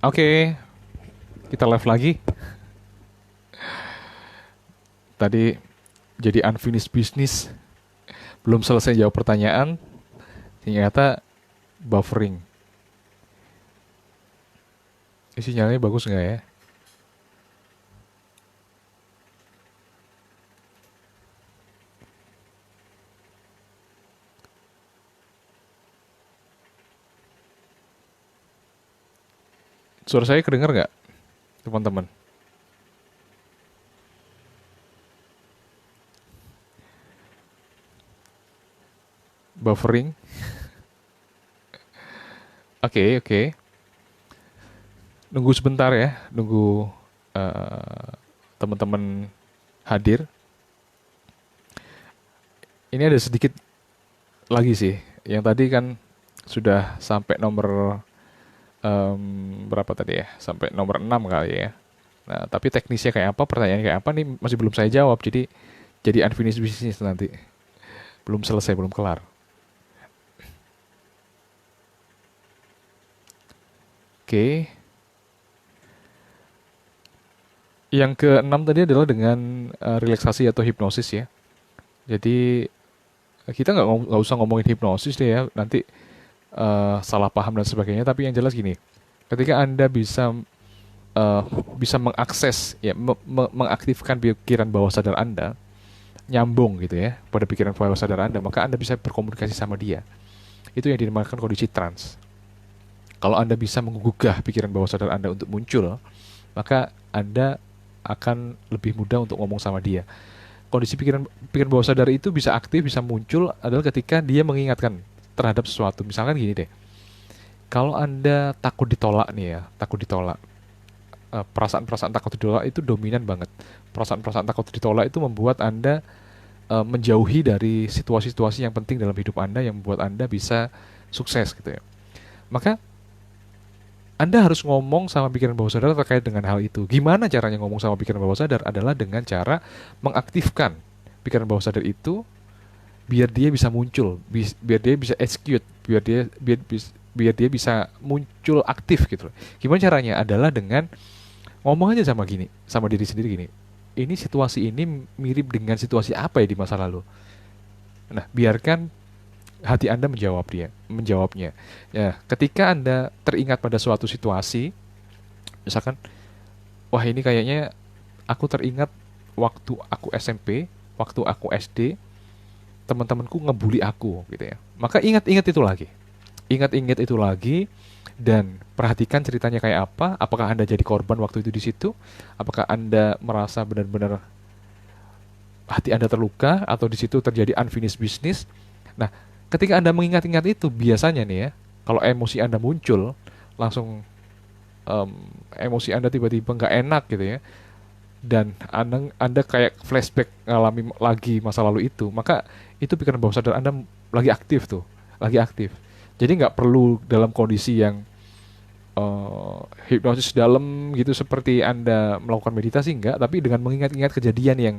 Oke, kita live lagi. Tadi jadi unfinished business, belum selesai jawab pertanyaan, ternyata buffering. Ini sinyalnya bagus nggak ya? Suara saya kedengar nggak, teman-teman? Buffering. Oke, oke. Nunggu sebentar ya, nunggu eh, teman-teman hadir. Ini ada sedikit lagi sih. Yang tadi kan sudah sampai nomor berapa tadi ya? Sampai nomor 6 kali ya. Nah, tapi teknisnya kayak apa, pertanyaannya kayak apa nih masih belum saya jawab. Jadi unfinished business nanti. Belum selesai, belum kelar. Oke. Yang keenam tadi adalah dengan relaksasi atau hipnosis ya. Jadi kita nggak usah ngomongin hipnosis deh ya, nanti salah paham dan sebagainya. Tapi yang jelas gini, ketika Anda eh, bisa mengakses ya, mengaktifkan pikiran bawah sadar Anda, nyambung gitu ya pada pikiran bawah sadar Anda, maka Anda bisa berkomunikasi sama dia. Itu yang dinamakan kondisi trance. Kalau Anda bisa menggugah pikiran bawah sadar Anda untuk muncul, maka Anda akan lebih mudah untuk ngomong sama dia. Kondisi pikiran pikiran bawah sadar itu bisa aktif, bisa muncul adalah ketika dia mengingatkan terhadap sesuatu. Misalkan gini deh, kalau Anda takut ditolak nih ya, takut ditolak. Perasaan-perasaan takut ditolak itu dominan banget. Perasaan-perasaan takut ditolak itu membuat Anda menjauhi dari situasi-situasi yang penting dalam hidup Anda yang membuat Anda bisa sukses gitu ya. Maka Anda harus ngomong sama pikiran bawah sadar terkait dengan hal itu. Gimana caranya ngomong sama pikiran bawah sadar? Adalah dengan cara mengaktifkan pikiran bawah sadar itu biar dia bisa muncul, biar dia bisa execute, biar dia bisa muncul aktif gitu loh. Gimana caranya? Adalah dengan ngomong aja sama gini, sama diri sendiri gini. Ini situasi ini mirip dengan situasi apa ya di masa lalu? Nah, biarkan hati Anda menjawabnya. Ya, ketika Anda teringat pada suatu situasi, misalkan, wah ini kayaknya aku teringat waktu aku SMP, waktu aku SD, teman-temanku ngebully aku gitu ya. Maka ingat-ingat itu lagi. Ingat-ingat itu lagi dan perhatikan ceritanya kayak apa. Apakah Anda jadi korban waktu itu di situ? Apakah Anda merasa benar-benar hati Anda terluka atau di situ terjadi unfinished business? Nah, ketika Anda mengingat-ingat itu biasanya nih ya, kalau emosi Anda muncul, langsung em, emosi Anda tiba-tiba nggak enak gitu ya, dan anda kayak flashback ngalami lagi masa lalu itu, maka itu pikiran bawah sadar Anda lagi aktif tuh, lagi aktif. Jadi nggak perlu dalam kondisi yang hipnosis dalam gitu seperti Anda melakukan meditasi, enggak, tapi dengan mengingat-ingat kejadian yang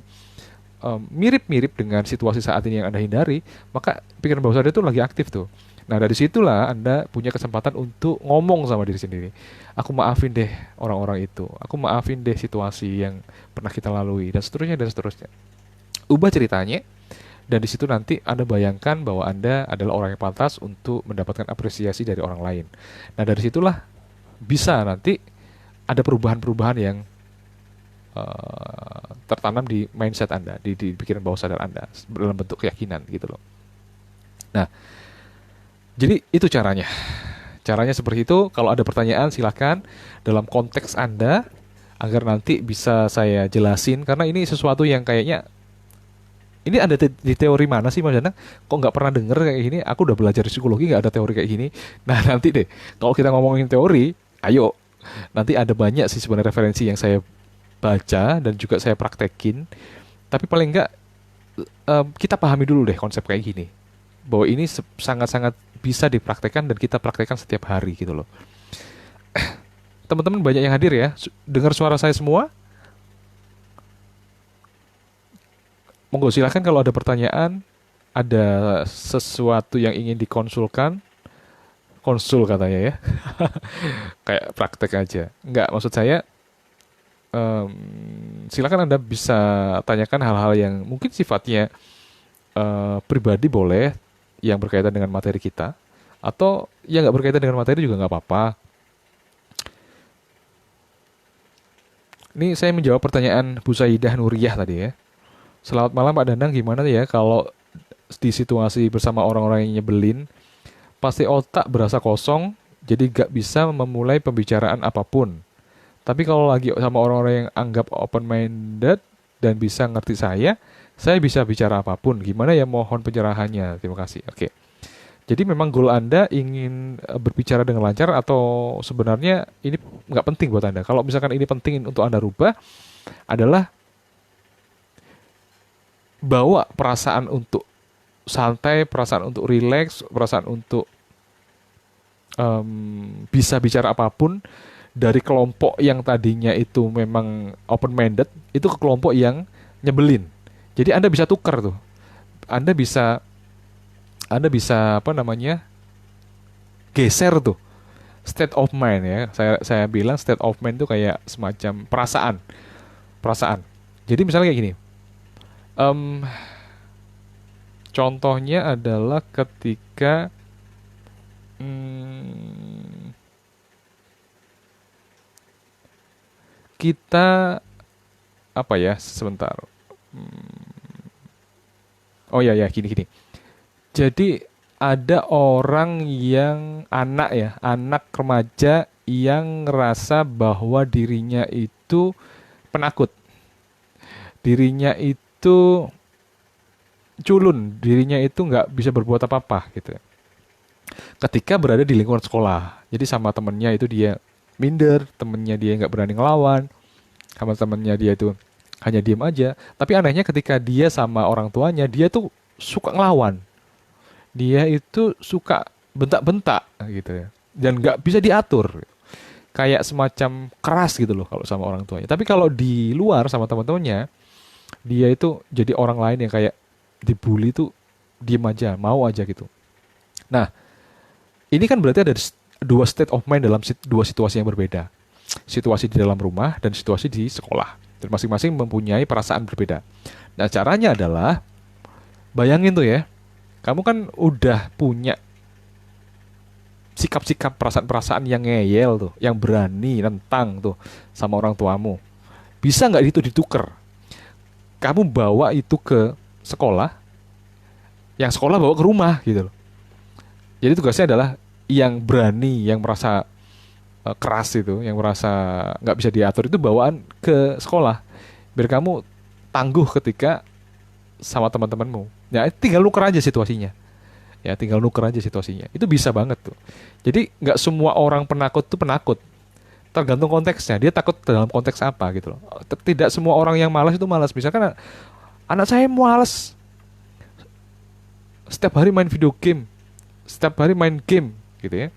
mirip-mirip dengan situasi saat ini yang Anda hindari, maka pikiran bawah sadar itu lagi aktif tuh. Nah, dari situlah Anda punya kesempatan untuk ngomong sama diri sendiri. Aku maafin deh orang-orang itu. Aku maafin deh situasi yang pernah kita lalui dan seterusnya dan seterusnya. Ubah ceritanya dan di situ nanti Anda bayangkan bahwa Anda adalah orang yang pantas untuk mendapatkan apresiasi dari orang lain. Nah, dari situlah bisa nanti ada perubahan-perubahan yang tertanam di mindset Anda, di pikiran bawah sadar Anda dalam bentuk keyakinan gitu loh. Nah, jadi itu caranya. Caranya seperti itu. Kalau ada pertanyaan silahkan dalam konteks Anda agar nanti bisa saya jelasin karena ini sesuatu yang kayaknya ini ada di teori mana sih Mas Danang? Kok nggak pernah denger kayak gini? Aku udah belajar psikologi nggak ada teori kayak gini. Nah nanti deh, kalau kita ngomongin teori, ayo nanti ada banyak sih sebenarnya referensi yang saya baca dan juga saya praktekin. Tapi paling nggak kita pahami dulu deh konsep kayak gini. Bahwa ini sangat-sangat bisa dipraktekkan dan kita praktekkan setiap hari gitu loh. Teman-teman banyak yang hadir ya. Dengar suara saya semua? Monggo silahkan kalau ada pertanyaan, ada sesuatu yang ingin dikonsulkan, konsul katanya ya. Kayak praktek aja. Enggak, maksud saya silakan Anda bisa tanyakan hal-hal yang mungkin sifatnya pribadi boleh, yang berkaitan dengan materi kita, atau yang nggak berkaitan dengan materi juga nggak apa-apa. Ini saya menjawab pertanyaan Bu Saidah Nuriyah tadi ya. Selamat malam Pak Danang, gimana ya kalau di situasi bersama orang-orang yang nyebelin, pasti otak berasa kosong, jadi gak bisa memulai pembicaraan apapun. Tapi kalau lagi sama orang-orang yang anggap open-minded dan bisa ngerti saya bisa bicara apapun. Gimana ya, mohon pencerahannya. Terima kasih. Oke. Jadi memang goal Anda ingin berbicara dengan lancar, atau sebenarnya ini nggak penting buat Anda? Kalau misalkan ini penting untuk Anda rubah, adalah bawa perasaan untuk santai, perasaan untuk relax, perasaan untuk bisa bicara apapun, dari kelompok yang tadinya itu memang open-minded, itu ke kelompok yang nyebelin. Jadi Anda bisa tukar tuh. Anda bisa Anda bisa apa namanya? Geser tuh state of mind ya. Saya bilang state of mind tuh kayak semacam perasaan. Perasaan. Jadi misalnya kayak gini. Em, Contohnya adalah ketika hmm, kita apa ya, sebentar. Oh ya ya, gini gini. Jadi ada orang yang anak ya, anak remaja yang ngerasa bahwa dirinya itu penakut, dirinya itu culun, dirinya itu nggak bisa berbuat apa-apa gitu. Ketika berada di lingkungan sekolah, jadi sama temennya itu dia minder, temennya dia nggak berani ngelawan, sama temennya dia itu hanya diem aja. Tapi anehnya ketika dia sama orang tuanya, dia tuh suka ngelawan, dia itu suka bentak-bentak gitu ya, dan nggak bisa diatur, kayak semacam keras gitu loh kalau sama orang tuanya. Tapi kalau di luar sama teman-temannya, dia itu jadi orang lain yang kayak dibully tuh diem aja, mau aja gitu. Nah, ini kan berarti ada dua state of mind dalam dua situasi yang berbeda. Situasi di dalam rumah dan situasi di sekolah. Dan masing-masing mempunyai perasaan berbeda. Nah, caranya adalah bayangin tuh ya, kamu kan udah punya sikap-sikap perasaan-perasaan yang ngeyel tuh, yang berani nentang tuh sama orang tuamu. Bisa nggak itu dituker? Kamu bawa itu ke sekolah, yang sekolah bawa ke rumah gitu loh. Jadi tugasnya adalah yang berani, yang merasa keras itu, yang merasa nggak bisa diatur itu bawaan ke sekolah, biar kamu tangguh ketika sama teman-temanmu. Ya tinggal nuker aja situasinya. Ya tinggal nuker aja situasinya. Itu bisa banget tuh. Jadi nggak semua orang penakut tuh penakut. Tergantung konteksnya. Dia takut dalam konteks apa gitu loh. Tidak semua orang yang malas itu malas. Misalkan anak saya malas setiap hari main video game, setiap hari main game gitu ya.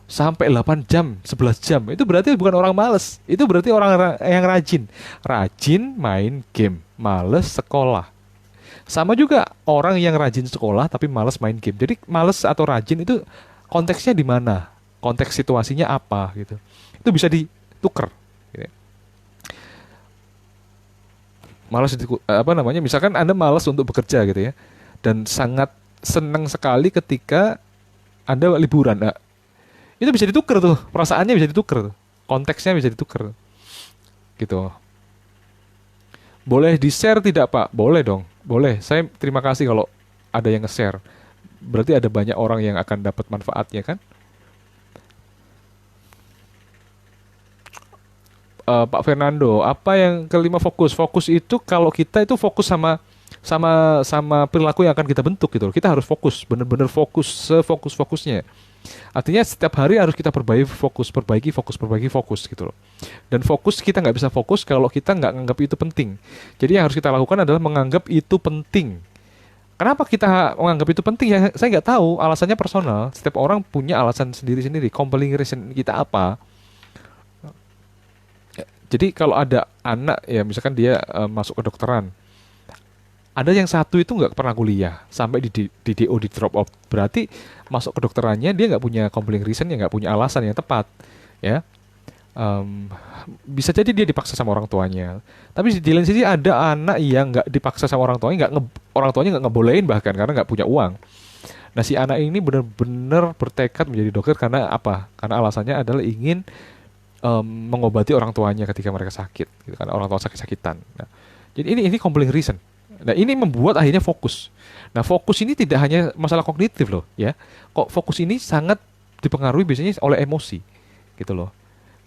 Sampai 8 jam, 11 jam. Itu berarti bukan orang malas. Itu berarti orang yang rajin. Rajin main game, males sekolah. Sama juga orang yang rajin sekolah tapi malas main game. Jadi malas atau rajin itu konteksnya di mana? Konteks situasinya apa gitu. Itu bisa dituker. Gitu. Malas apa namanya? Misalkan Anda malas untuk bekerja gitu ya. Dan sangat senang sekali ketika Anda liburan. Nah, itu bisa dituker tuh. Perasaannya bisa dituker tuh. Konteksnya bisa dituker. Gitu. Boleh di-share tidak Pak? Boleh dong. Boleh. Saya terima kasih kalau ada yang nge-share. Berarti ada banyak orang yang akan dapat manfaatnya kan? Pak Fernando, apa yang kelima fokus? Fokus itu kalau kita itu fokus sama perilaku yang akan kita bentuk gitu loh. Kita harus fokus, bener-bener fokus, sefokus-fokusnya. Artinya setiap hari harus kita perbaiki fokus gitu loh. Dan fokus kita nggak bisa fokus kalau kita nggak menganggap itu penting. Jadi yang harus kita lakukan adalah menganggap itu penting. Kenapa kita menganggap itu penting ya? Saya nggak tahu. Alasannya personal. Setiap orang punya alasan sendiri-sendiri. Compelling reason kita apa? Jadi kalau ada anak ya, misalkan dia masuk kedokteran, Ada yang satu itu nggak pernah kuliah, sampai di DO, di drop out. Berarti masuk ke dokterannya dia nggak punya compelling reason, ya nggak punya alasan yang tepat, ya. Em, Bisa jadi dia dipaksa sama orang tuanya. Tapi di lain sisi ada anak yang nggak dipaksa sama orang tuanya, orang tuanya nggak ngebolehin bahkan karena nggak punya uang. Nah, si anak ini benar-benar bertekad menjadi dokter karena apa? Karena alasannya adalah ingin mengobati orang tuanya ketika mereka sakit, gitu kan, orang tua sakit-sakitan. Nah, jadi ini compelling reason. Nah, ini membuat akhirnya fokus. Nah, fokus ini tidak hanya masalah kognitif loh, ya. Kok fokus ini sangat dipengaruhi biasanya oleh emosi, gitu loh.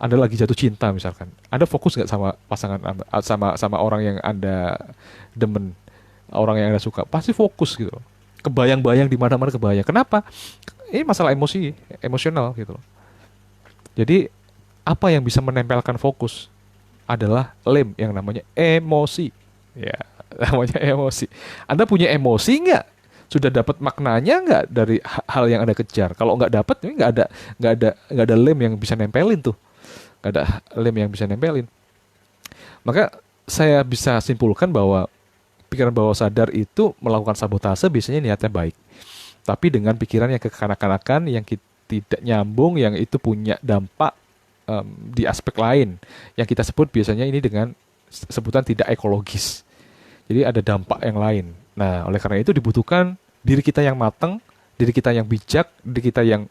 Anda lagi jatuh cinta misalkan, Anda fokus nggak sama pasangan Anda, sama orang yang Anda demen, orang yang Anda suka, pasti fokus gitu loh. Kebayang-bayang di mana-mana kebayang. Kenapa? Ini masalah emosi, emosional gitu loh. Jadi apa yang bisa menempelkan fokus adalah lem yang namanya emosi. Ya, namanya emosi. Anda punya emosi nggak? Sudah dapat maknanya nggak dari hal yang Anda kejar? Kalau nggak dapat, ini nggak ada lem yang bisa nempelin tuh. Nggak ada lem yang bisa nempelin. Maka saya bisa simpulkan bahwa pikiran bawah sadar itu melakukan sabotase biasanya niatnya baik. Tapi dengan pikiran yang kekanak-kanakan, yang tidak nyambung, yang itu punya dampak di aspek lain yang kita sebut biasanya ini dengan sebutan tidak ekologis. Jadi ada dampak yang lain. Nah, oleh karena itu dibutuhkan diri kita yang matang, diri kita yang bijak, diri kita yang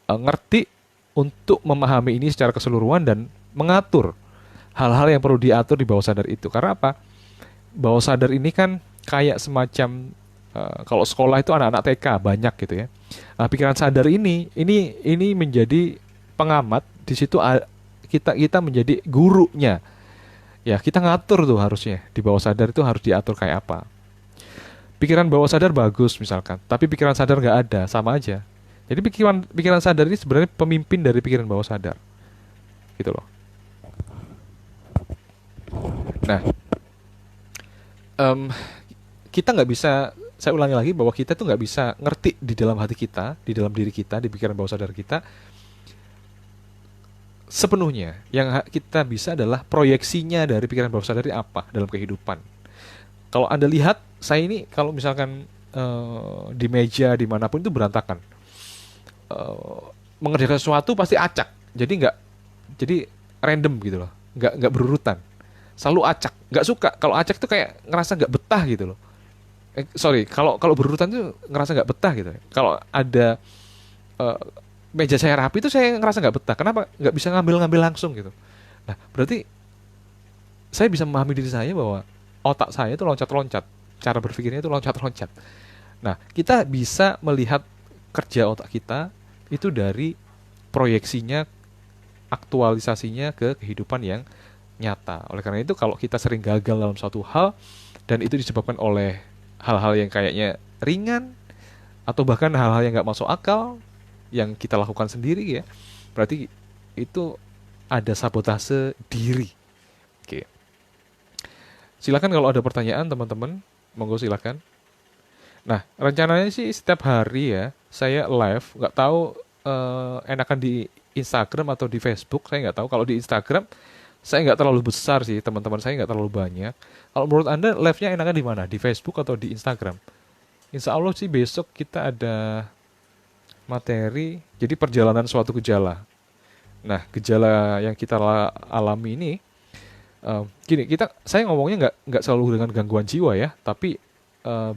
ngerti untuk memahami ini secara keseluruhan dan mengatur hal-hal yang perlu diatur di bawah sadar itu. Karena apa? Bawah sadar ini kan kayak semacam kalau sekolah itu anak-anak TK banyak gitu ya. Nah, pikiran sadar ini menjadi pengamat di situ, kita menjadi gurunya. Ya, kita ngatur tuh harusnya di bawah sadar itu harus diatur kayak apa. Pikiran bawah sadar bagus misalkan, tapi pikiran sadar nggak ada, sama aja. Jadi pikiran sadar ini sebenarnya pemimpin dari pikiran bawah sadar, gitu loh. Nah, em, kita nggak bisa, saya ulangi lagi bahwa kita tuh nggak bisa ngerti di dalam hati kita, di dalam diri kita, di pikiran bawah sadar kita sepenuhnya. Yang kita bisa adalah proyeksinya dari pikiran bawah sadar ini apa dalam kehidupan. Kalau Anda lihat, saya ini kalau misalkan di meja dimanapun itu berantakan. Eh, Mengerjakan sesuatu pasti acak. Jadi random gitu loh. Nggak berurutan. Selalu acak. Nggak suka. Kalau acak tuh kayak ngerasa nggak betah gitu loh. Sorry, kalau berurutan tuh ngerasa nggak betah gitu. Kalau ada eh, meja saya rapi itu saya ngerasa nggak betah. Kenapa? Nggak bisa ngambil-ngambil langsung gitu. Nah, berarti saya bisa memahami diri saya bahwa otak saya itu loncat-loncat. Cara berpikirnya itu loncat-loncat. Nah, kita bisa melihat kerja otak kita itu dari proyeksinya, aktualisasinya ke kehidupan yang nyata. Oleh karena itu, kalau kita sering gagal dalam suatu hal, dan itu disebabkan oleh hal-hal yang kayaknya ringan, atau bahkan hal-hal yang nggak masuk akal, yang kita lakukan sendiri ya, berarti itu ada sabotase diri. Oke. Silakan kalau ada pertanyaan teman-teman, monggo silakan. Nah, rencananya sih setiap hari ya, saya live, nggak tahu enakan di Instagram atau di Facebook, saya nggak tahu. Kalau di Instagram, saya nggak terlalu besar sih, teman-teman saya nggak terlalu banyak. Kalau menurut Anda, live-nya enakan di mana? Di Facebook atau di Instagram? Insya Allah sih besok kita ada materi, jadi perjalanan suatu gejala. Nah, gejala yang kita alami ini, gini, saya ngomongnya nggak selalu dengan gangguan jiwa ya, tapi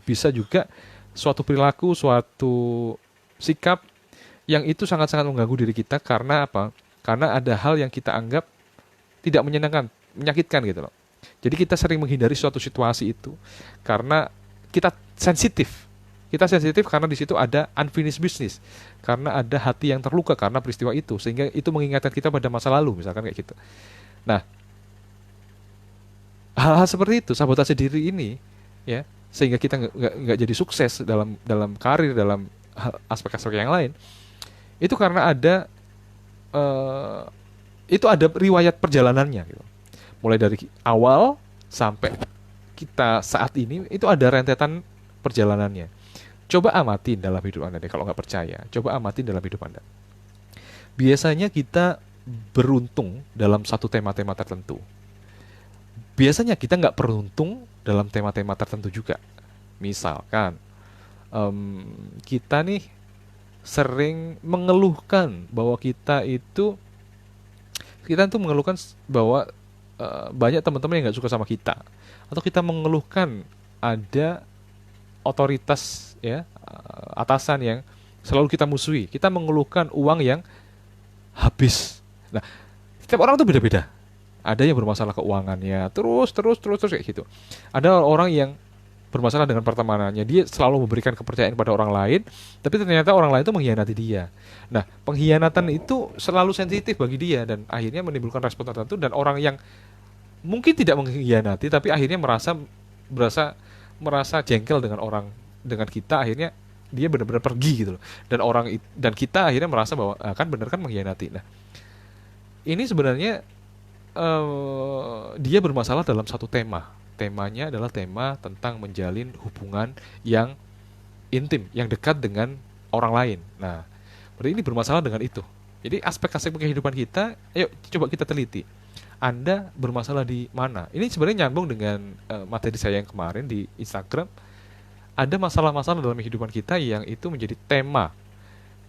bisa juga suatu perilaku, suatu sikap yang itu sangat-sangat mengganggu diri kita karena apa? Karena ada hal yang kita anggap tidak menyenangkan, menyakitkan gitu loh. Jadi kita sering menghindari suatu situasi itu karena kita sensitif. Kita sensitif karena di situ ada unfinished business, karena ada hati yang terluka karena peristiwa itu, sehingga itu mengingatkan kita pada masa lalu, misalkan kayak gitu. Nah, hal-hal seperti itu, sabotase diri ini, ya, sehingga kita nggak jadi sukses dalam dalam karir, dalam aspek-aspek yang lain, itu karena eh, ada riwayat perjalanannya gitu. Mulai dari awal sampai kita saat ini itu ada rentetan perjalanannya. Coba amatin dalam hidup Anda deh, kalau nggak percaya. Coba amatin dalam hidup Anda. Biasanya kita beruntung dalam satu tema-tema tertentu. Biasanya kita nggak beruntung dalam tema-tema tertentu juga. Misalkan kita nih sering mengeluhkan bahwa kita tuh mengeluhkan bahwa banyak teman-teman yang nggak suka sama kita, atau kita mengeluhkan ada otoritas ya, atasan yang selalu kita musuhi. Kita mengeluhkan uang yang habis. Nah, setiap orang tuh beda-beda. Ada yang bermasalah keuangannya, terus kayak gitu. Ada orang yang bermasalah dengan pertemanannya, dia selalu memberikan kepercayaan kepada orang lain, tapi ternyata orang lain itu mengkhianati dia. Nah, pengkhianatan itu selalu sensitif bagi dia dan akhirnya menimbulkan respon tertentu, dan orang yang mungkin tidak mengkhianati tapi akhirnya merasa merasa jengkel dengan orang, dengan kita, akhirnya dia benar-benar pergi gitu loh. Dan kita akhirnya merasa bahwa kan benar kan mengkhianati. Nah, ini sebenarnya dia bermasalah dalam satu tema. Temanya adalah tema tentang menjalin hubungan yang intim, yang dekat dengan orang lain. Nah, berarti ini bermasalah dengan itu. Jadi aspek-aspek kehidupan kita, ayo coba kita teliti. Anda bermasalah di mana? Ini sebenarnya nyambung dengan materi saya yang kemarin di Instagram. Ada masalah-masalah dalam kehidupan kita yang itu menjadi tema,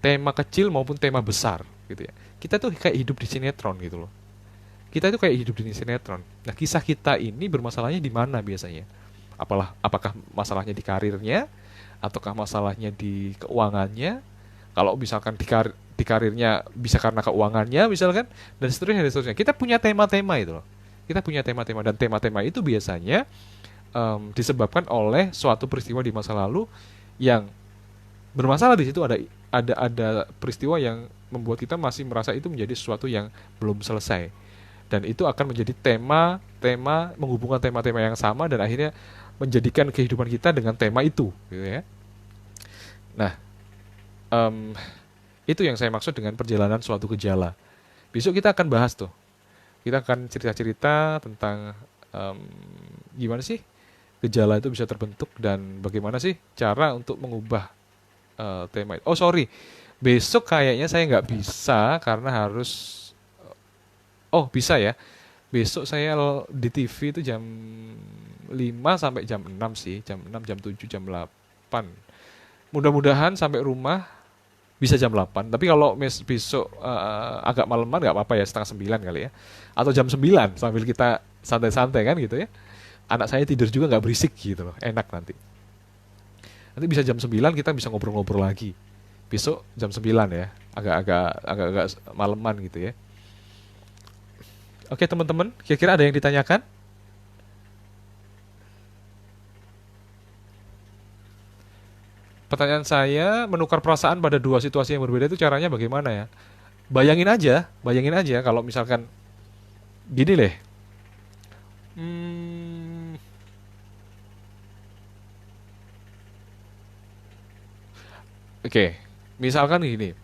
tema kecil maupun tema besar, gitu ya. Kita tuh kayak hidup di sinetron gitu loh. Kita itu kayak hidup di sinetron. Nah, kisah kita ini bermasalahnya di mana biasanya? Apakah masalahnya di karirnya, ataukah masalahnya di keuangannya? Kalau misalkan di karirnya bisa karena keuangannya misalkan, dan seterusnya. Kita punya tema-tema itu loh. Kita punya tema-tema, dan tema-tema itu biasanya disebabkan oleh suatu peristiwa di masa lalu yang bermasalah. Di situ ada peristiwa yang membuat kita masih merasa itu menjadi sesuatu yang belum selesai, dan itu akan menjadi tema menghubungkan tema-tema yang sama, dan akhirnya menjadikan kehidupan kita dengan tema itu, gitu ya. Nah, itu yang saya maksud dengan perjalanan suatu gejala. Besok kita akan bahas tuh. Kita akan cerita-cerita tentang gimana sih gejala itu bisa terbentuk, dan bagaimana sih cara untuk mengubah tema itu. Oh sorry, besok kayaknya saya nggak bisa karena harus. Oh bisa ya. Besok saya di TV itu jam 5 sampai jam 6 sih. Jam 6, jam 7, jam 8. Mudah-mudahan sampai rumah bisa jam 8. Tapi kalau besok agak malaman nggak apa-apa ya, setengah 9 kali ya. Atau jam 9 sambil kita santai-santai kan gitu ya. Anak saya tidur juga nggak berisik gitu loh. Enak nanti. Nanti bisa jam 9 kita bisa ngobrol-ngobrol lagi. Besok jam 9 ya. Agak-agak malaman gitu ya. Oke teman-teman, kira-kira ada yang ditanyakan? Pertanyaan saya, menukar perasaan pada dua situasi yang berbeda itu caranya bagaimana ya? Bayangin aja kalau misalkan gini deh. Hmm, oke, misalkan gini,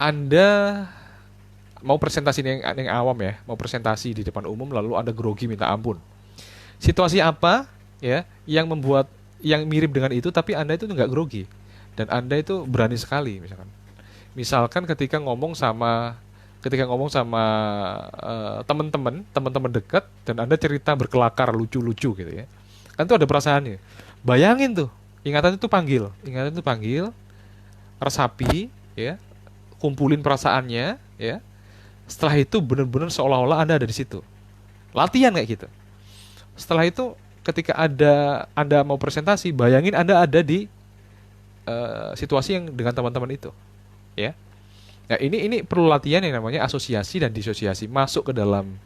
Anda mau presentasi yang awam ya, mau presentasi di depan umum lalu Anda grogi minta ampun. Situasi apa ya yang mirip dengan itu tapi Anda itu nggak grogi dan Anda itu berani sekali misalkan. Misalkan ketika ngomong sama teman-teman dekat, dan Anda cerita berkelakar lucu-lucu gitu ya. Kan itu ada perasaannya. Bayangin tuh, ingatan itu panggil, resapi ya, kumpulin perasaannya ya. Setelah itu benar-benar seolah-olah Anda ada di situ. Latihan kayak gitu. Setelah itu ketika Anda mau presentasi, bayangin Anda ada di situasi yang dengan teman-teman itu, ya. Nah, ini perlu latihan yang namanya asosiasi dan disosiasi. Masuk ke dalam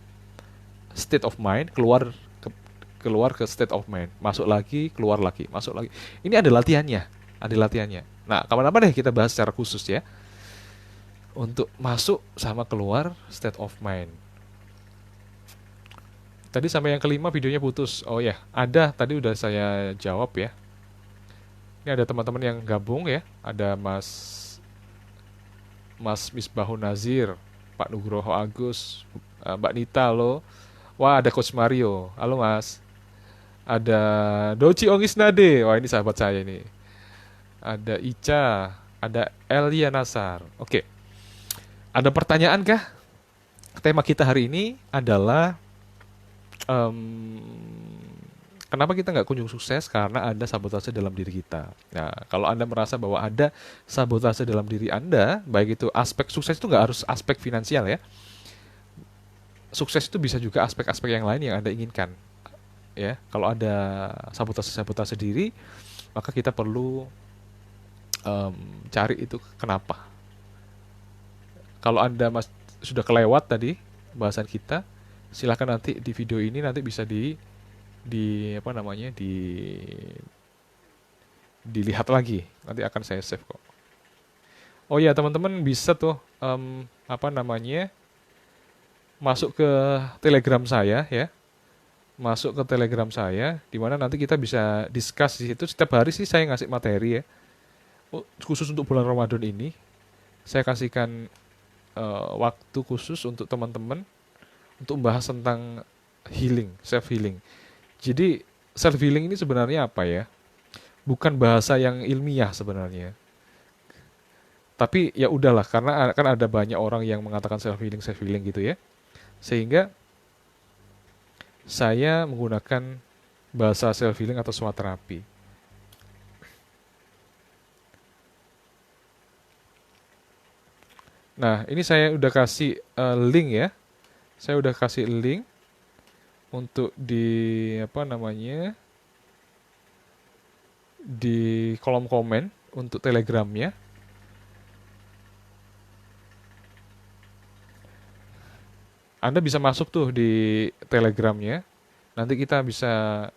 state of mind, keluar ke state of mind. Masuk lagi, keluar lagi, masuk lagi. Ini ada latihannya. Nah, kapan-kapan deh kita bahas secara khusus ya. Untuk masuk sama keluar state of mind. Tadi sampai yang kelima videonya putus. Oh ya, ada, tadi udah saya jawab ya. Ini ada teman-teman yang gabung ya. Ada Mas Misbahun Nazir, Pak Nugroho Agus, Mbak Nita lo. Wah, ada Coach Mario. Halo Mas. Ada Doci Ongisnade. Wah, ini sahabat saya ini. Ada Ica, ada Elia Nasar. Oke. Ada pertanyaan kah? Tema kita hari ini adalah Kenapa kita nggak kunjung sukses? Karena ada sabotase dalam diri kita. Nah, kalau Anda merasa bahwa ada sabotase dalam diri Anda, baik itu aspek sukses itu nggak harus aspek finansial ya. Sukses itu bisa juga aspek-aspek yang lain yang Anda inginkan. Ya, kalau ada sabotase-sabotase diri, maka kita perlu em, cari itu kenapa. Kalau Anda sudah kelewat tadi bahasan kita, silakan nanti di video ini nanti bisa di apa namanya dilihat lagi, nanti akan saya save kok. Oh ya teman-teman bisa tuh apa namanya masuk ke Telegram saya ya, masuk ke Telegram saya, di mana nanti kita bisa discuss di situ. Setiap hari sih saya ngasih materi ya. Oh, khusus untuk bulan Ramadan ini saya kasihkan waktu khusus untuk teman-teman untuk membahas tentang healing, self healing. Jadi self healing ini sebenarnya apa ya? Bukan bahasa yang ilmiah sebenarnya. Tapi ya udahlah karena kan ada banyak orang yang mengatakan self healing gitu ya. Sehingga saya menggunakan bahasa self healing atau SWOT terapi. Nah, ini saya udah kasih link ya. Saya udah kasih link untuk di apa namanya? Di kolom komen untuk Telegramnya. Anda bisa masuk tuh di Telegramnya. Nanti kita bisa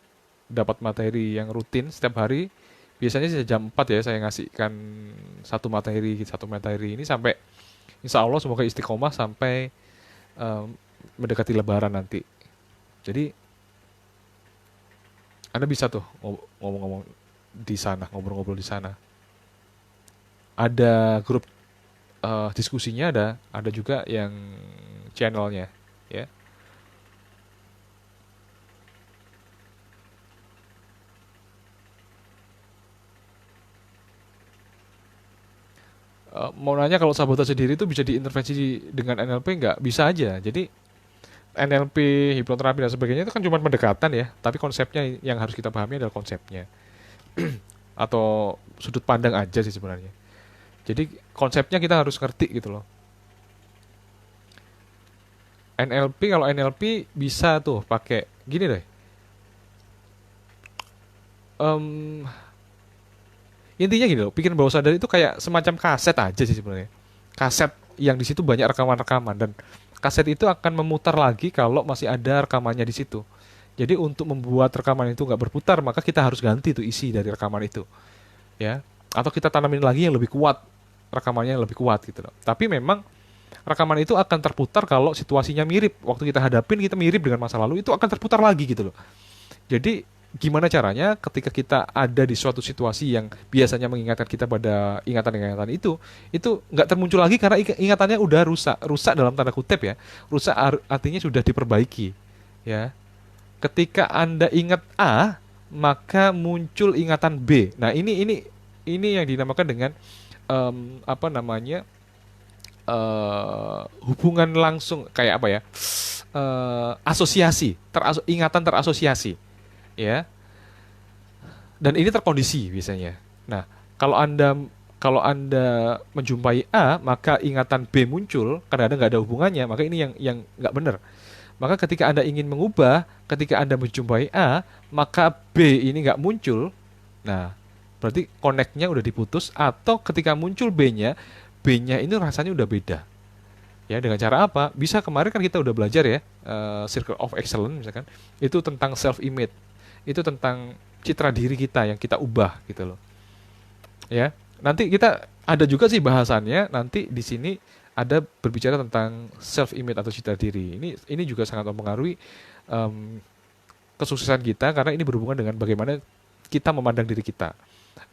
dapat materi yang rutin setiap hari. Biasanya sih jam 4 ya saya ngasihkan satu materi ini sampai insya Allah semoga istiqomah sampai mendekati Lebaran nanti. Jadi Anda bisa tuh ngomong-ngomong di sana, ngobrol-ngobrol di sana. Ada grup diskusinya, ada juga yang channelnya, ya. Mau nanya kalau sabotase diri itu bisa diintervensi dengan NLP nggak? Bisa aja. Jadi NLP, hipnoterapi dan sebagainya itu kan cuma pendekatan ya, tapi konsepnya yang harus kita pahami adalah konsepnya atau sudut pandang aja sih sebenarnya. Jadi konsepnya kita harus ngerti gitu loh. NLP kalau NLP bisa tuh pakai gini deh. Em, Intinya gini loh, pikiran bawah sadar itu kayak semacam kaset aja sih sebenarnya. Kaset yang di situ banyak rekaman-rekaman dan kaset itu akan memutar lagi kalau masih ada rekamannya di situ. Jadi untuk membuat rekaman itu nggak berputar, maka kita harus ganti tuh isi dari rekaman itu, ya. Atau kita tanamin lagi yang lebih kuat, rekamannya yang lebih kuat gitu loh. Tapi memang rekaman itu akan terputar kalau situasinya mirip. Waktu kita hadapin kita mirip dengan masa lalu, itu akan terputar lagi gitu loh. Jadi gimana caranya ketika kita ada di suatu situasi yang biasanya mengingatkan kita pada ingatan-ingatan itu nggak termuncul lagi karena ingatannya udah rusak, rusak dalam tanda kutip ya, rusak artinya sudah diperbaiki, ya. Ketika Anda ingat A, maka muncul ingatan B. Nah ini yang dinamakan dengan apa namanya hubungan langsung kayak apa ya? Asosiasi, ingatan terasosiasi, ya. Dan ini terkondisi biasanya. Nah, kalau Anda menjumpai A, maka ingatan B muncul, karena ada nggak ada hubungannya, maka ini yang nggak benar. Maka ketika Anda ingin mengubah, ketika Anda menjumpai A, maka B ini nggak muncul. Nah, berarti connect-nya udah diputus, atau ketika muncul B-nya, B-nya ini rasanya udah beda. Ya, dengan cara apa? Bisa kemarin kan kita udah belajar ya, Circle of Excellence misalkan, itu tentang self image. Itu tentang citra diri kita yang kita ubah gitu loh. Ya. Nanti kita ada juga sih bahasannya nanti di sini ada berbicara tentang self image atau citra diri. Ini juga sangat mempengaruhi em, kesuksesan kita karena ini berhubungan dengan bagaimana kita memandang diri kita.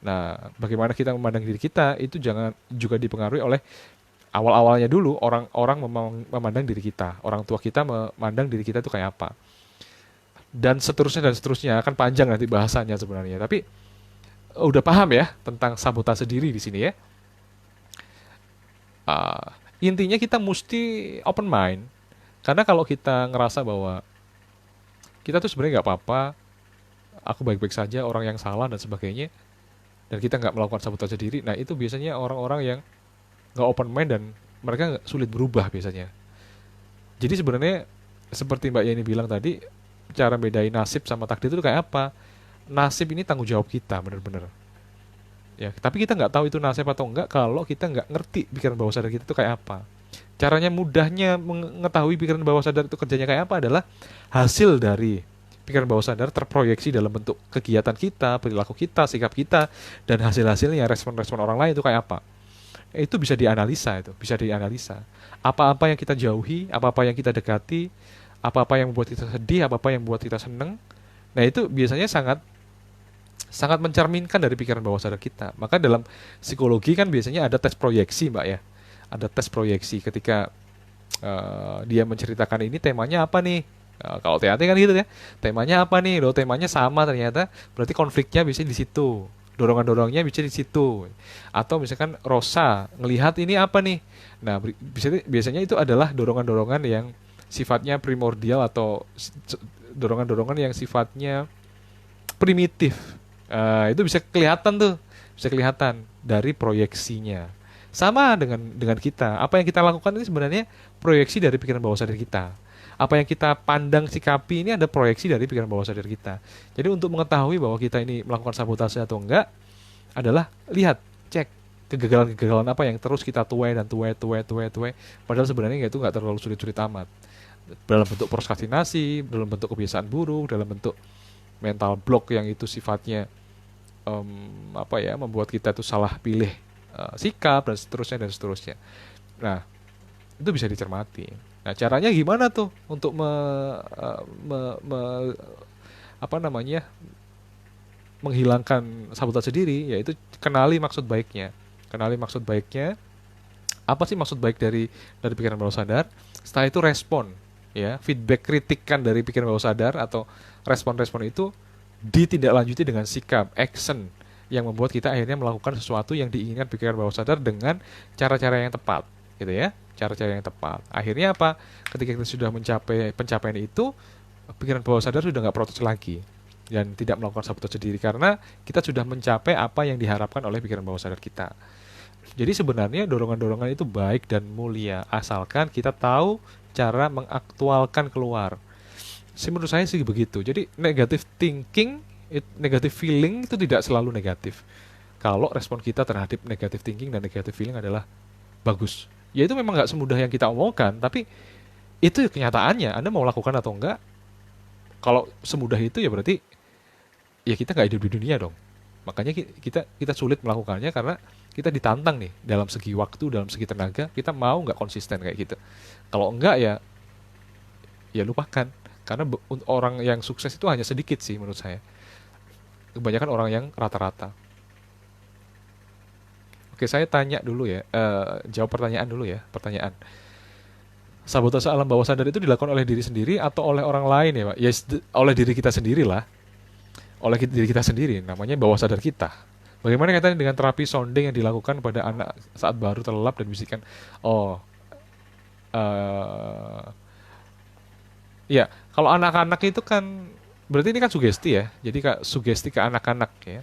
Nah, bagaimana kita memandang diri kita itu jangan juga dipengaruhi oleh awal-awalnya dulu orang-orang memandang diri kita, orang tua kita memandang diri kita itu kayak apa. Dan seterusnya akan panjang nanti bahasanya sebenarnya. Tapi udah paham ya tentang sabotase diri di sini ya. Uh, Intinya kita mesti open mind karena kalau kita ngerasa bahwa kita tuh sebenarnya nggak apa-apa, aku baik-baik saja, orang yang salah dan sebagainya, dan kita nggak melakukan sabotase diri. Nah itu biasanya orang-orang yang nggak open mind dan mereka sulit berubah biasanya. Jadi sebenarnya seperti Mbak Yeni bilang tadi, cara bedain nasib sama takdir itu kayak apa? Nasib ini tanggung jawab kita bener-bener. Ya, tapi kita nggak tahu itu nasib atau enggak kalau kita nggak ngerti pikiran bawah sadar kita itu kayak apa. Caranya mudahnya mengetahui pikiran bawah sadar itu kerjanya kayak apa adalah hasil dari pikiran bawah sadar terproyeksi dalam bentuk kegiatan kita, perilaku kita, sikap kita, dan hasil-hasilnya respon-respon orang lain itu kayak apa. Itu bisa dianalisa, itu bisa dianalisa. Apa-apa yang kita jauhi, apa-apa yang kita dekati, apa-apa yang membuat kita sedih, apa-apa yang membuat kita seneng. Nah itu biasanya sangat sangat mencerminkan dari pikiran bawah sadar kita. Maka dalam psikologi kan biasanya ada tes proyeksi, Mbak ya. Ada tes proyeksi ketika dia menceritakan ini temanya apa nih. Kalau TAT kan gitu ya. Temanya apa nih? Loh, temanya sama ternyata. Berarti konfliknya biasanya di situ. Dorongan-dorongnya bisa di situ. Atau misalkan Rosa ngelihat ini apa nih? Nah, biasanya itu adalah dorongan-dorongan yang sifatnya primordial atau dorongan-dorongan yang sifatnya primitif. Itu bisa kelihatan tuh, bisa kelihatan dari proyeksinya. Sama dengan kita, apa yang kita lakukan ini sebenarnya proyeksi dari pikiran bawah sadar kita. Apa yang kita pandang sikapi ini ada proyeksi dari pikiran bawah sadar kita. Jadi untuk mengetahui bahwa kita ini melakukan sabotase atau enggak adalah lihat, cek kegagalan-kegagalan apa yang terus kita tuai dan tuai. Padahal sebenarnya itu nggak terlalu sulit-sulit amat. Dalam bentuk prokrastinasi, dalam bentuk kebiasaan buruk, dalam bentuk mental block yang itu sifatnya membuat kita tuh salah pilih sikap dan seterusnya dan seterusnya. Nah, itu bisa dicermati. Nah, caranya gimana tuh untuk menghilangkan sabotase diri? Yaitu kenali maksud baiknya. Kenali maksud baiknya. Apa sih maksud baik dari pikiran bawah sadar? Setelah itu respon, ya, feedback kritikan dari pikiran bawah sadar atau respon-respon itu ditindaklanjuti dengan sikap, action yang membuat kita akhirnya melakukan sesuatu yang diinginkan pikiran bawah sadar dengan cara-cara yang tepat, gitu ya, cara-cara yang tepat. Akhirnya apa? Ketika kita sudah mencapai pencapaian itu, pikiran bawah sadar sudah nggak protes lagi dan tidak melakukan sabotase diri karena kita sudah mencapai apa yang diharapkan oleh pikiran bawah sadar kita. Jadi sebenarnya dorongan-dorongan itu baik dan mulia asalkan kita tahu cara mengaktualkan keluar. Menurut saya sih begitu. Jadi negative thinking, negative feeling itu tidak selalu negatif. Kalau respon kita terhadap negative thinking dan negative feeling adalah bagus. Ya itu memang nggak semudah yang kita omongkan, tapi itu kenyataannya. Anda mau lakukan atau enggak? Kalau semudah itu ya berarti ya kita nggak hidup di dunia dong. Makanya kita sulit melakukannya karena kita ditantang nih dalam segi waktu, dalam segi tenaga, kita mau nggak konsisten kayak gitu. Kalau enggak ya lupakan. Karena orang yang sukses itu hanya sedikit sih menurut saya. Kebanyakan orang yang rata-rata. Oke, saya tanya dulu ya. Jawab pertanyaan dulu ya. Pertanyaan. Sabotase alam bawah sadar itu dilakukan oleh diri sendiri atau oleh orang lain ya Pak? Ya oleh diri kita sendiri lah. Oleh diri kita sendiri. Namanya bawah sadar kita. Bagaimana kaitannya dengan terapi sounding yang dilakukan pada anak saat baru terlelap dan bisikan, oh, ya, kalau anak-anak itu kan berarti ini kan sugesti ya. Jadi kak sugesti ke anak-anak ya.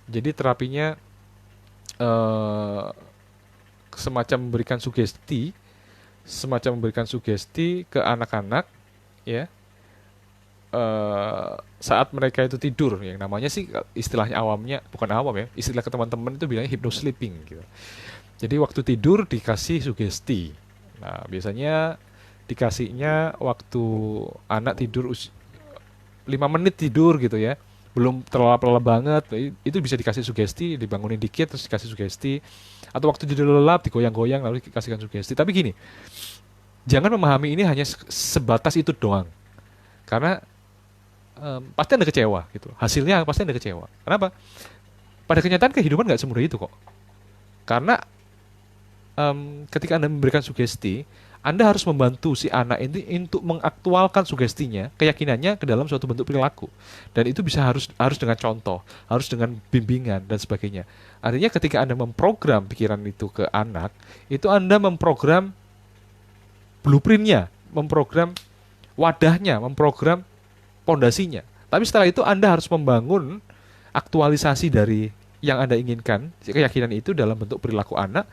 Jadi terapinya eh semacam memberikan sugesti ke anak-anak ya. Saat mereka itu tidur, yang namanya sih istilahnya awamnya bukan awam ya, istilah ke teman-teman itu bilangnya hypnosleeping gitu. Jadi waktu tidur dikasih sugesti. Nah biasanya dikasihnya waktu anak tidur 5 menit tidur gitu ya, belum terlelap-lelap banget, itu bisa dikasih sugesti, dibangunin dikit terus dikasih sugesti, atau waktu tidur lelap digoyang-goyang lalu dikasihkan sugesti. Tapi gini, jangan memahami ini hanya sebatas itu doang, karena pasti Anda kecewa gitu, hasilnya pasti Anda kecewa. Kenapa? Pada kenyataan kehidupan nggak semudah itu kok, karena ketika Anda memberikan sugesti, Anda harus membantu si anak ini untuk mengaktualkan sugestinya, keyakinannya ke dalam suatu bentuk perilaku. Dan itu bisa harus dengan contoh, harus dengan bimbingan dan sebagainya. Artinya ketika Anda memprogram pikiran itu ke anak, itu Anda memprogram blueprintnya, memprogram wadahnya, memprogram pondasinya. Tapi setelah itu Anda harus membangun aktualisasi dari yang Anda inginkan, keyakinan itu dalam bentuk perilaku anak,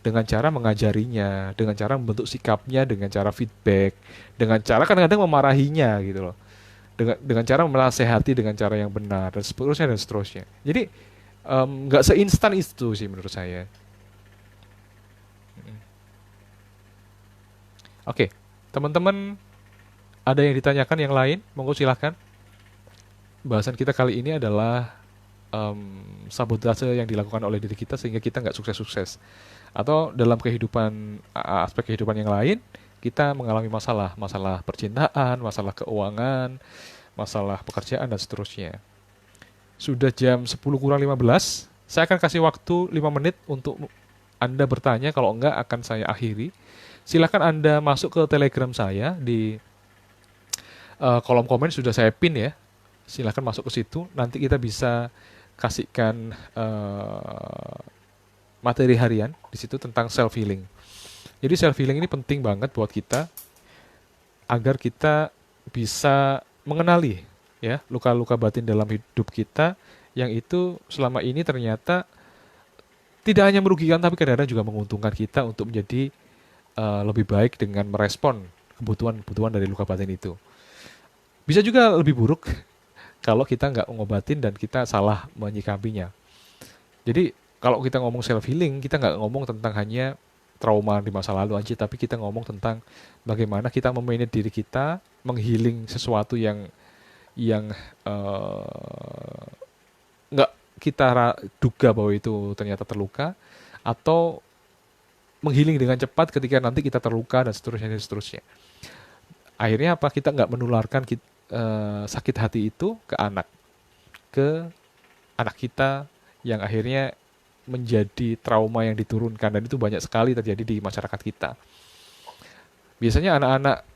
dengan cara mengajarinya, dengan cara membentuk sikapnya, dengan cara feedback, dengan cara kadang-kadang memarahinya gitu loh. Dengan cara menasehati dengan cara yang benar dan seterusnya dan seterusnya. Jadi nggak seinstan itu sih menurut saya. Oke, teman-teman ada yang ditanyakan yang lain? Monggo silahkan. Bahasan kita kali ini adalah sabotase yang dilakukan oleh diri kita sehingga kita nggak sukses-sukses. Atau dalam kehidupan, aspek kehidupan yang lain, kita mengalami masalah, masalah percintaan, masalah keuangan, masalah pekerjaan dan seterusnya. Sudah jam 10 kurang 15, saya akan kasih waktu 5 menit untuk Anda bertanya, kalau enggak akan saya akhiri. Silakan Anda masuk ke Telegram saya di kolom komen sudah saya pin ya. Silakan masuk ke situ, nanti kita bisa kasihkan materi harian di situ tentang self healing. Jadi self healing ini penting banget buat kita agar kita bisa mengenali ya luka-luka batin dalam hidup kita yang itu selama ini ternyata tidak hanya merugikan tapi kadang-kadang juga menguntungkan kita untuk menjadi lebih baik dengan merespon kebutuhan-kebutuhan dari luka batin itu. Bisa juga lebih buruk kalau kita nggak ngobatin dan kita salah menyikapinya. Jadi kalau kita ngomong self healing, kita nggak ngomong tentang hanya trauma di masa lalu aja, tapi kita ngomong tentang bagaimana kita memanage diri kita, menghealing sesuatu yang nggak kita duga bahwa itu ternyata terluka, atau menghealing dengan cepat ketika nanti kita terluka dan seterusnya dan seterusnya. Akhirnya apa? Kita nggak menularkan sakit hati itu ke anak kita yang akhirnya menjadi trauma yang diturunkan, dan itu banyak sekali terjadi di masyarakat kita. Biasanya anak-anak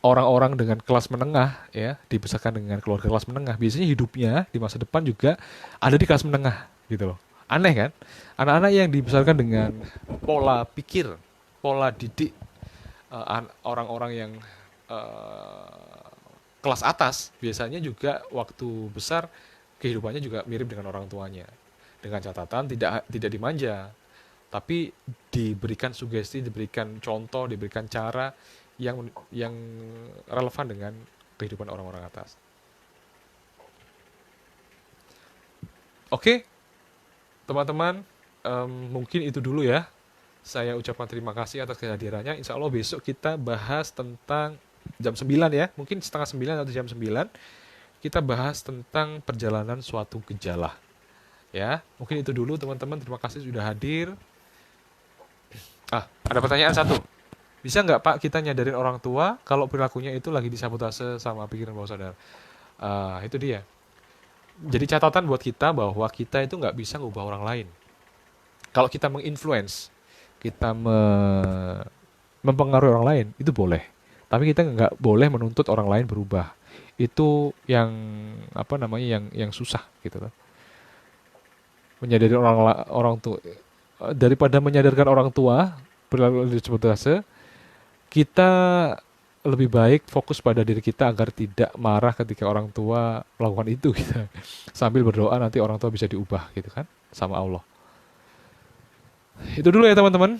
orang-orang dengan kelas menengah ya, dibesarkan dengan keluarga kelas menengah, biasanya hidupnya di masa depan juga ada di kelas menengah gitu loh. Aneh kan? Anak-anak yang dibesarkan dengan pola pikir, pola didik orang-orang yang kelas atas, biasanya juga waktu besar kehidupannya juga mirip dengan orang tuanya. Dengan catatan tidak dimanja, tapi diberikan sugesti, diberikan contoh, diberikan cara yang relevan dengan kehidupan orang-orang atas. Oke, teman-teman, mungkin itu dulu ya. Saya ucapkan terima kasih atas kehadirannya. Insya Allah besok kita bahas tentang jam 9 ya, mungkin setengah 9 atau jam 9. Kita bahas tentang perjalanan suatu gejala. Ya, mungkin itu dulu teman-teman. Terima kasih sudah hadir. Ada pertanyaan satu. Bisa nggak Pak kita nyadarin orang tua kalau perilakunya itu lagi disabotase sama pikiran bawah sadar? Itu dia. Jadi catatan buat kita bahwa kita itu nggak bisa ngubah orang lain. Kalau kita menginfluence, kita mempengaruhi orang lain, itu boleh. Tapi kita nggak boleh menuntut orang lain berubah. Itu yang yang susah gitu loh. Menyadari orang tua, daripada menyadarkan orang tua perilaku disabotase, kita lebih baik fokus pada diri kita agar tidak marah ketika orang tua melakukan itu gitu. Sambil berdoa nanti orang tua bisa diubah gitu kan sama Allah. Itu dulu ya teman-teman.